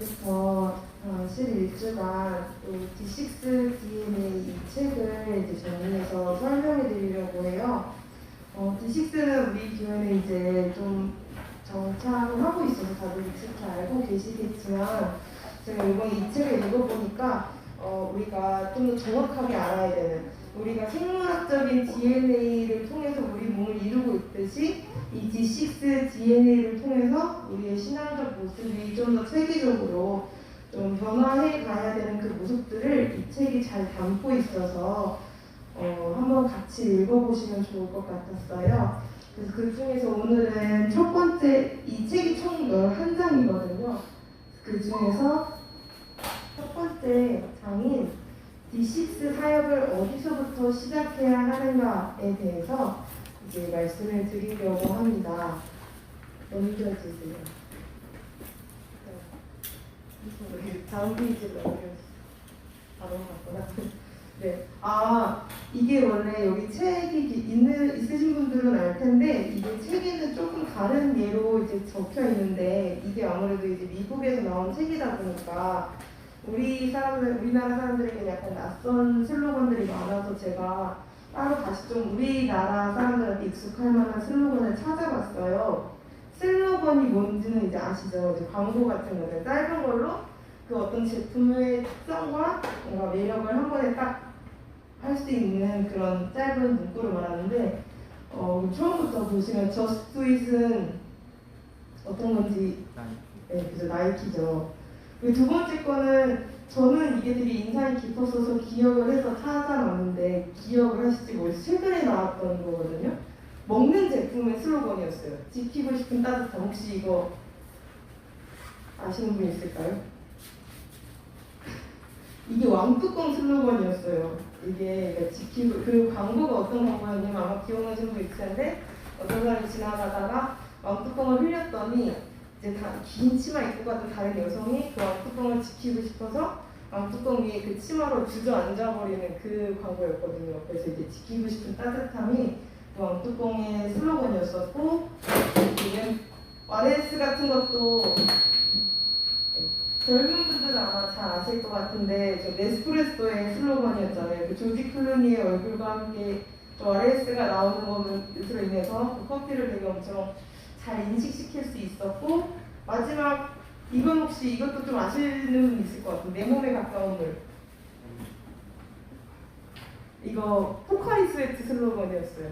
이제부터 11주간 또 D6 DNA 이 책을 이제 정리해서 설명해 드리려고 해요. D6는 우리 교회는 이제 좀 정착을 하고 있어서 다들 익숙히 알고 계시겠지만, 제가 이번에 이 책을 읽어보니까 우리가 좀 더 정확하게 알아야 되는, 우리가 생물학적인 DNA를 통해서 우리 몸을 이루고 있듯이 이 D6 DNA를 통해서 우리의 신앙적 모습이 좀 더 체계적으로 좀 변화해 가야 되는 그 모습들을 이 책이 잘 담고 있어서 한번 같이 읽어보시면 좋을 것 같았어요. 그래서 그 중에서 오늘은 첫 번째, 이 책이 총 11장이거든요. 그 중에서 첫 번째 장인 D6 사역을 어디서부터 시작해야 하는가에 대해서 이제 말씀을 드리려고 합니다. 넘겨주세요. 다음 페이지로 넘겨주세요. 바로 갔구나. 네. 이게 원래 여기 책이 있으신 분들은 알 텐데, 이게 책에는 조금 다른 예로 이제 적혀 있는데, 이게 아무래도 이제 미국에서 나온 책이다 보니까 우리나라 사람들에게 약간 낯선 슬로건들이 많아서 제가 따로 다시 좀 우리나라 사람들한테 익숙할 만한 슬로건을 찾아봤어요. 슬로건이 뭔지는 이제 아시죠? 이제 광고 같은 거는 짧은 걸로 그 어떤 제품의 특성과 뭔가 매력을 한 번에 딱 할 수 있는 그런 짧은 문구를 말하는데, 처음부터 보시면 Just Do It은 어떤 건지, 네, 그죠, 나이키죠. 두 번째 거는 저는 이게 되게 인상이 깊었어서 기억을 해서 찾아놨는데, 기억을 하실지 모르겠어요. 최근에 나왔던 거거든요. 먹는 제품의 슬로건이었어요. 지키고 싶은 따뜻함. 혹시 이거 아시는 분 있을까요? 이게 왕뚜껑 슬로건이었어요. 이게 지키고, 그 광고가 어떤 광고였냐면 아마 기억나시는 분 있을 텐데, 어떤 사람이 지나가다가 왕뚜껑을 흘렸더니 이제 긴 치마 입고 갔던 다른 여성이 그 왕뚜껑을 지키고 싶어서 왕뚜껑 위에 그 치마로 주저앉아 버리는 그 광고였거든요. 그래서 이제 지키고 싶은 따뜻함이 그 왕뚜껑의 슬로건이었었고, 지금 RS 같은 것도 젊은 분들은 아마 잘 아실 것 같은데, 저 네스프레소의 슬로건이었잖아요. 그 조지 클루니의 얼굴과 함께 RS가 나오는 것으로 인해서 그 커피를 되게 엄청 잘 인식시킬 수 있었고, 마지막 이건 혹시 이것도 좀 아시는 분 있을 것 같은데, 내 몸에 가까운 물. 이거 포카리 스웨트 슬로건이었어요.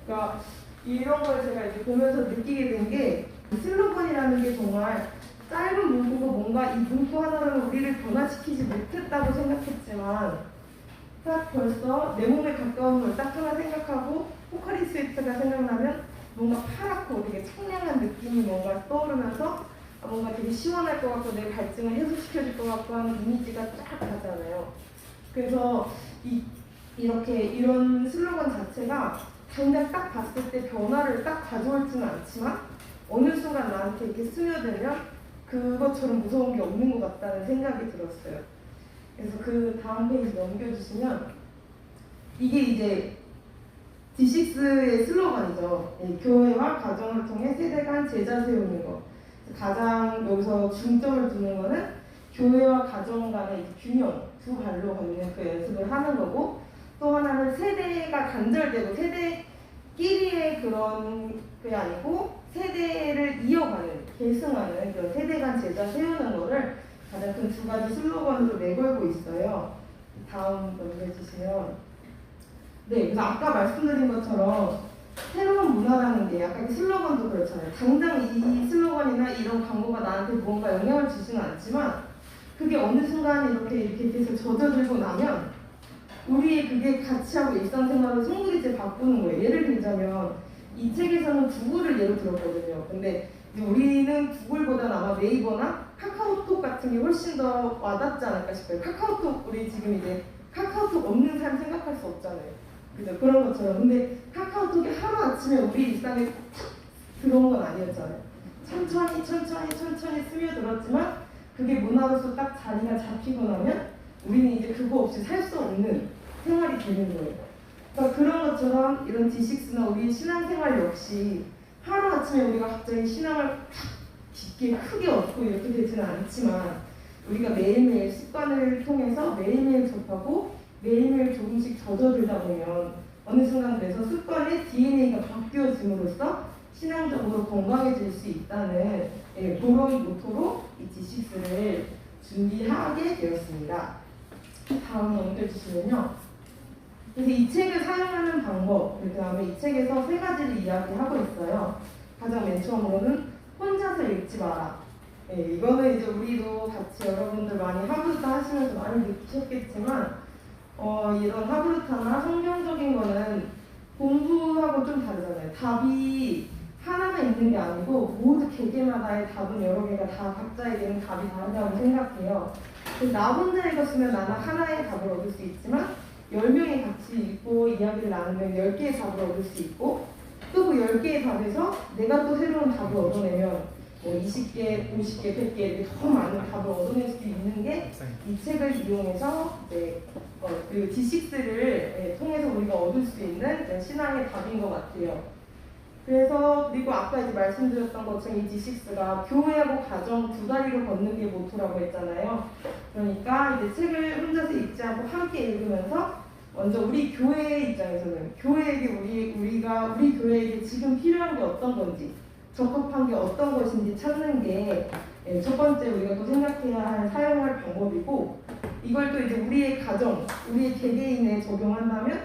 그러니까 이런 걸 제가 이제 보면서 느끼게 된 게, 슬로건이라는 게 정말 짧은 문구고 뭔가 이 문구 하나로 우리를 변화시키지 못했다고 생각했지만, 딱 벌써 내 몸에 가까운 걸 딱 하나 생각하고 포카리 스웨트가 생각나면 뭔가 파랗고 되게 청량한 느낌이 뭔가 떠오르면서 뭔가 되게 시원할 것 같고 내 갈증을 해소시켜줄 것 같고 하는 이미지가 쫙 가잖아요. 그래서 이런 슬로건 자체가 당장 딱 봤을 때 변화를 딱 가져올지는 않지만 어느 순간 나한테 이렇게 스며들면 그것처럼 무서운 게 없는 것 같다는 생각이 들었어요. 그래서 그 다음 페이지 넘겨주시면, 이게 이제 D6의 슬로건이죠. 교회와 가정을 통해 세대 간 제자 세우는 것. 가장 여기서 중점을 두는 거는 교회와 가정 간의 균형, 두 발로 걷는 그 연습을 하는 거고, 또 하나는 세대가 단절되고 세대끼리의 그런 게 아니고 세대를 이어가는, 계승하는 그런 세대 간 제자 세우는 거를 가장 큰 두 가지 슬로건으로 내걸고 있어요. 다음 넘겨주시면, 네, 그래서 아까 말씀드린 것처럼 새로운 문화라는 게 약간 슬로건도 그렇잖아요. 당장 이 슬로건이나 이런 광고가 나한테 뭔가 영향을 주지는 않지만, 그게 어느 순간 이렇게 돼서 젖어들고 나면 우리의 그게 가치하고 일상생활을 송두리째 바꾸는 거예요. 예를 들자면 이 책에서는 구글을 예로 들었거든요. 근데 우리는 구글보다는 아마 네이버나 카카오톡 같은 게 훨씬 더 와닿지 않을까 싶어요. 카카오톡, 우리 지금 이제 카카오톡 없는 사람 생각할 수 없잖아요. 그죠? 그런 것처럼. 근데 카카오톡이 하루아침에 우리 일상에 탁 들어온 건 아니었잖아요. 천천히 스며들었지만 그게 문화로서 딱 자리가 잡히고 나면 우리는 이제 그거 없이 살 수 없는 생활이 되는 거예요. 그러니까 그런 것처럼 이런 D6나 우리 신앙생활 역시 하루아침에 우리가 갑자기 신앙을 깊게 크게 얻고 이렇게 되지는 않지만, 우리가 매일매일 습관을 통해서 매일매일 접하고 매일매일 조금씩 젖어들다 보면 어느 순간 그래서 습관의 DNA가 바뀌어짐으로써 신앙적으로 건강해질 수 있다는 그런 모토로 이 D6를 준비하게 되었습니다. 다음 넘겨주시면요. 그래서 이 책을 사용하는 방법, 그 다음에 이 책에서 세 가지를 이야기하고 있어요. 가장 맨 처음으로는 혼자서 읽지 마라. 이거는 이제 우리도 같이 여러분들 많이 하브루타 하시면서 많이 느끼셨겠지만 이런 하브루타나 성경적인 거는 공부하고 좀 다르잖아요. 답이 하나만 있는 게 아니고 모두 개개마다의 답은 여러 개가 다 각자에게는 답이 다르다고 생각해요. 그래서 나 혼자 읽었으면 나는 하나의 답을 얻을 수 있지만 10명이 같이 읽고 이야기를 나누면 10개의 답을 얻을 수 있고 또 그 10개의 답에서 내가 또 새로운 답을 얻어내면 20개, 50개, 100개 이렇게 더 많은 답을 얻어낼 수 있는 게 이 책을 이용해서 그리고 D6를 통해서 우리가 얻을 수 있는 신앙의 답인 것 같아요. 그래서 그리고 아까 이제 말씀드렸던 것처럼 이 D6가 교회하고 가정 두 다리로 걷는 게 모토라고 했잖아요. 그러니까 이제 책을 혼자서 읽지 않고 함께 읽으면서 먼저 우리 교회의 입장에서는 교회에게 우리가 우리 교회에게 지금 필요한 게 어떤 건지 적합한 게 어떤 것인지 찾는 게 첫 번째 우리가 또 생각해야 할 사용할 방법이고 이걸 또 이제 우리의 가정, 우리의 개개인에 적용한다면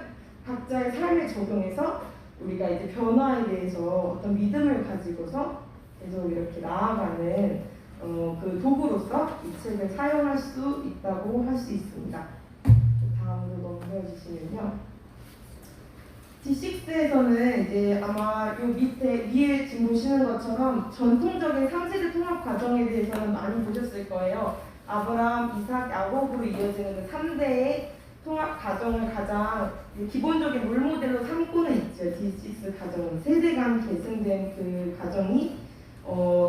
각자의 삶에 적용해서 우리가 이제 변화에 대해서 어떤 믿음을 가지고서 계속 이렇게 나아가는 그 도구로서 이 책을 사용할 수 있다고 할 수 있습니다. 다음으로 넘겨주시면요. D6에서는 이제 아마 요 밑에 위에 지금 보시는 것처럼 전통적인 3세대 통합 과정에 대해서는 많이 보셨을 거예요. 아브라함, 이삭, 야곱으로 이어지는 그 3대의 통합 과정을 가장 기본적인 롤모델로 삼고는 있죠. D6 과정은 세대 간 계승된 그 과정이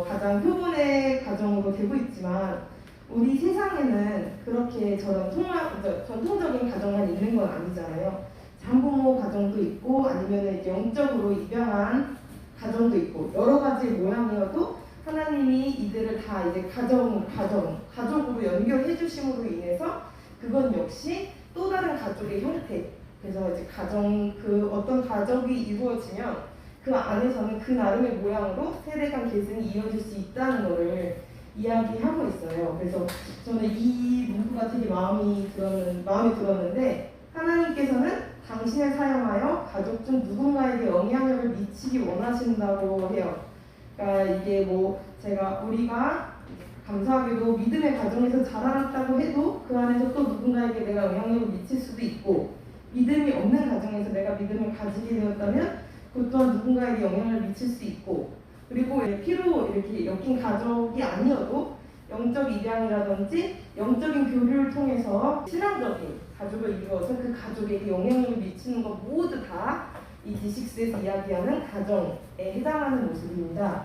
가장 표본의 과정으로 되고 있지만 우리 세상에는 그렇게 저런 전통적인 가정만 있는 건 아니잖아요. 장부모 가정도 있고 아니면 영적으로 입양한 가정도 있고 여러 가지 모양이어도 하나님이 이들을 다 이제 가족으로 연결해 주심으로 인해서 그건 역시 또 다른 가족의 형태. 그래서 이제 그 어떤 가족이 이루어지면 그 안에서는 그 나름의 모양으로 세대 간 계승이 이어질 수 있다는 것을 이야기하고 있어요. 그래서 저는 이 문구가 되게 마음이 들었는데 하나님께서는 당신을 사용하여 가족 중 누군가에게 영향력을 미치기 원하신다고 해요. 그러니까 이게 우리가 감사하게도 믿음의 가정에서 자라났다고 해도 그 안에서 또 누군가에게 내가 영향력을 미칠 수도 있고 믿음이 없는 가정에서 내가 믿음을 가지게 되었다면 그것 또한 누군가에게 영향을 미칠 수 있고 그리고 피로 이렇게 엮인 가족이 아니어도 영적 입양이라든지 영적인 교류를 통해서 신앙적인 가족을 이루어서 그 가족에게 영향력을 미치는 것 모두 다 이 D6에서 이야기하는 가정에 해당하는 모습입니다.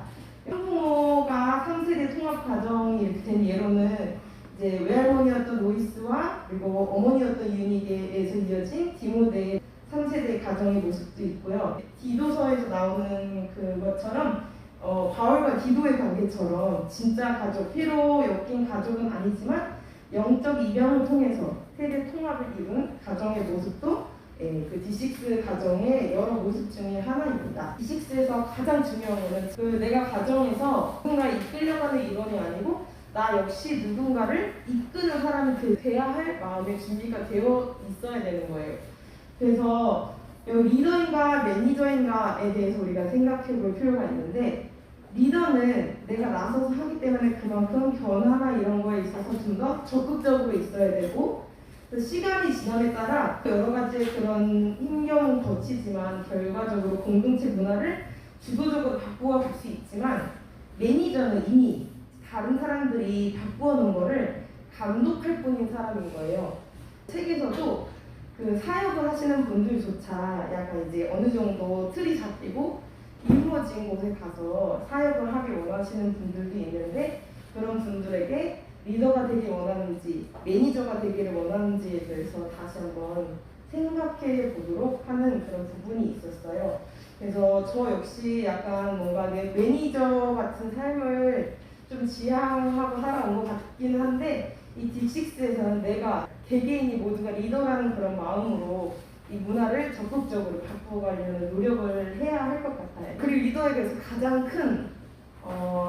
부모가 3세대 통합 가정이 이렇게 된 예로는 이제 외할머니였던 로이스와 그리고 어머니였던 유니게에서 이어진 디모데의 3세대 가정의 모습도 있고요. 디도서에서 나오는 그것처럼 바울과 디도의 관계처럼 진짜 가족, 피로 엮인 가족은 아니지만 영적 입양을 통해서 세대 통합을 이룬 가정의 모습도 그 D6 가정의 여러 모습 중에 하나입니다. D6에서 가장 중요한 거는 그 내가 가정에서 누군가에 이끌려가는 일원이 아니고 나 역시 누군가를 이끄는 사람이 돼야 할 마음의 준비가 되어 있어야 되는 거예요. 그래서 리더인가 매니저인가에 대해서 우리가 생각해 볼 필요가 있는데 리더는 내가 나서서 하기 때문에 그만큼 변화나 이런 거에 있어서 좀 더 적극적으로 있어야 되고 시간이 지남에 따라 여러 가지의 그런 힘겨움은 거치지만 결과적으로 공동체 문화를 주도적으로 바꾸어 갈 수 있지만 매니저는 이미 다른 사람들이 바꾸어 놓은 거를 감독할 뿐인 사람인 거예요. 책에서도 그 사역을 하시는 분들조차 약간 이제 어느 정도 틀이 잡히고 이루어진 곳에 가서 사역을 하길 원하시는 분들도 있는데 그런 분들에게 리더가 되길 원하는지 매니저가 되기를 원하는지에 대해서 다시 한번 생각해 보도록 하는 그런 부분이 있었어요. 그래서 저 역시 약간 뭔가 매니저 같은 삶을 좀 지향하고 살아온 것 같긴 한데 이 딥식스에서는 내가 개개인이 모두가 리더라는 그런 마음으로 이 문화를 적극적으로 바꿔가려는 노력을 해야 할 것 같아요. 그리고 리더에 대해서 가장 큰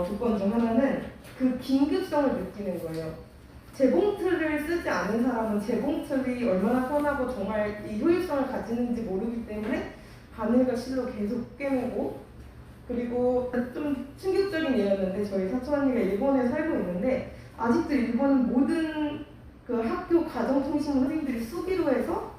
조건 중 하나는 그 긴급성을 느끼는 거예요. 재봉틀을 쓰지 않은 사람은 재봉틀이 얼마나 편하고 정말 이 효율성을 가지는지 모르기 때문에 바늘과 실로 계속 꿰매고, 그리고 좀 충격적인 예였는데 저희 사촌 언니가 일본에 살고 있는데 아직도 일본은 모든 그 학교 가정통신 선생님들이 수기로 해서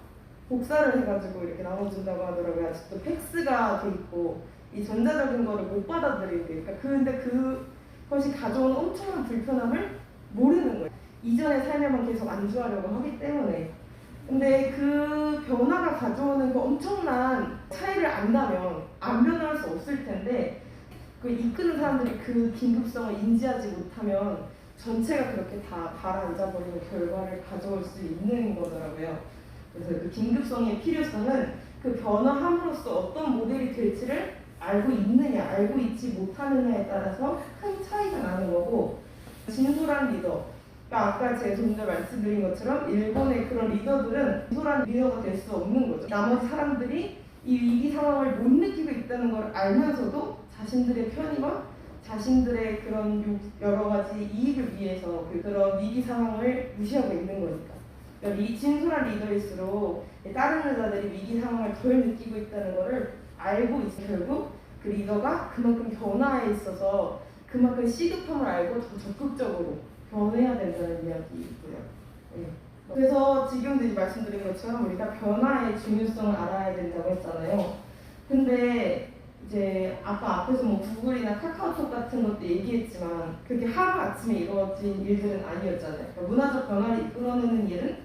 복사를 해가지고 이렇게 나눠준다고 하더라고요. 아직도 팩스가 돼 있고 이 전자적인 거를 못 받아들이게. 그러니까 근데 그것이 가져오는 엄청난 불편함을 모르는 거예요. 이전의 삶에만 계속 안주하려고 하기 때문에. 근데 그 변화가 가져오는 그 엄청난 차이를 안다면 안 변할 수 없을 텐데, 그 이끄는 사람들이 그 긴급성을 인지하지 못하면 전체가 그렇게 다 가라앉아버리는 결과를 가져올 수 있는 거더라고요. 그래서 그 긴급성의 필요성은 그 변화함으로써 어떤 모델이 될지를 알고 있느냐, 알고 있지 못하느냐에 따라서 큰 차이가 나는 거고, 진솔한 리더, 그러니까 아까 제가 좀 전에 말씀드린 것처럼 일본의 그런 리더들은 진솔한 리더가 될 수 없는 거죠. 나머지 사람들이 이 위기 상황을 못 느끼고 있다는 걸 알면서도 자신들의 편의와 자신들의 그런 여러 가지 이익을 위해서 그런 위기 상황을 무시하고 있는 거니까. 그러니까 이 진솔한 리더일수록 다른 여자들이 위기 상황을 덜 느끼고 있다는 것을 알고 있어 결국 그 리더가 그만큼 변화에 있어서 그만큼 시급함을 알고 더 적극적으로 변해야 된다는 이야기이고요. 네. 그래서 지금도 이제 말씀드린 것처럼 우리가 변화의 중요성을 알아야 된다고 했잖아요. 근데 이제 아까 앞에서 뭐 구글이나 카카오톡 같은 것도 얘기했지만 그게 하루아침에 이루어진 일들은 아니었잖아요. 그러니까 문화적 변화를 이끌어내는 일은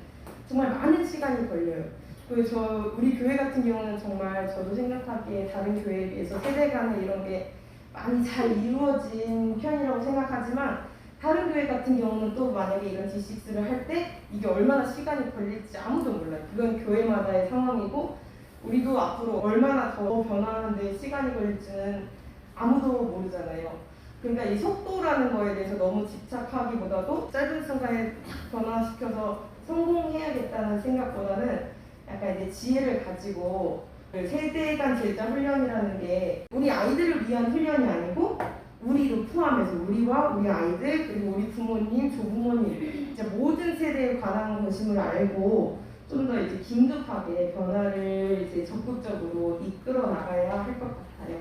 정말 많은 시간이 걸려요. 그리고 우리 교회 같은 경우는 정말 저도 생각하기에 다른 교회에 비해서 세대 간의 이런 게 많이 잘 이루어진 편이라고 생각하지만, 다른 교회 같은 경우는 또 만약에 이런 D6를 할 때 이게 얼마나 시간이 걸릴지 아무도 몰라요. 그건 교회마다의 상황이고 우리도 앞으로 얼마나 더 변화하는데 시간이 걸릴지는 아무도 모르잖아요. 그러니까 이 속도라는 거에 대해서 너무 집착하기보다도 짧은 순간에 변화시켜서 성공해야겠다는 생각보다는 약간 이제 지혜를 가지고 세대 간 제자 훈련이라는 게 우리 아이들을 위한 훈련이 아니고 우리도 포함해서 우리와 우리 아이들 그리고 우리 부모님, 조부모님 이제 모든 세대에 관한 것임을 알고 좀 더 이제 긴급하게 변화를 이제 적극적으로 이끌어 나가야 할 것 같아요.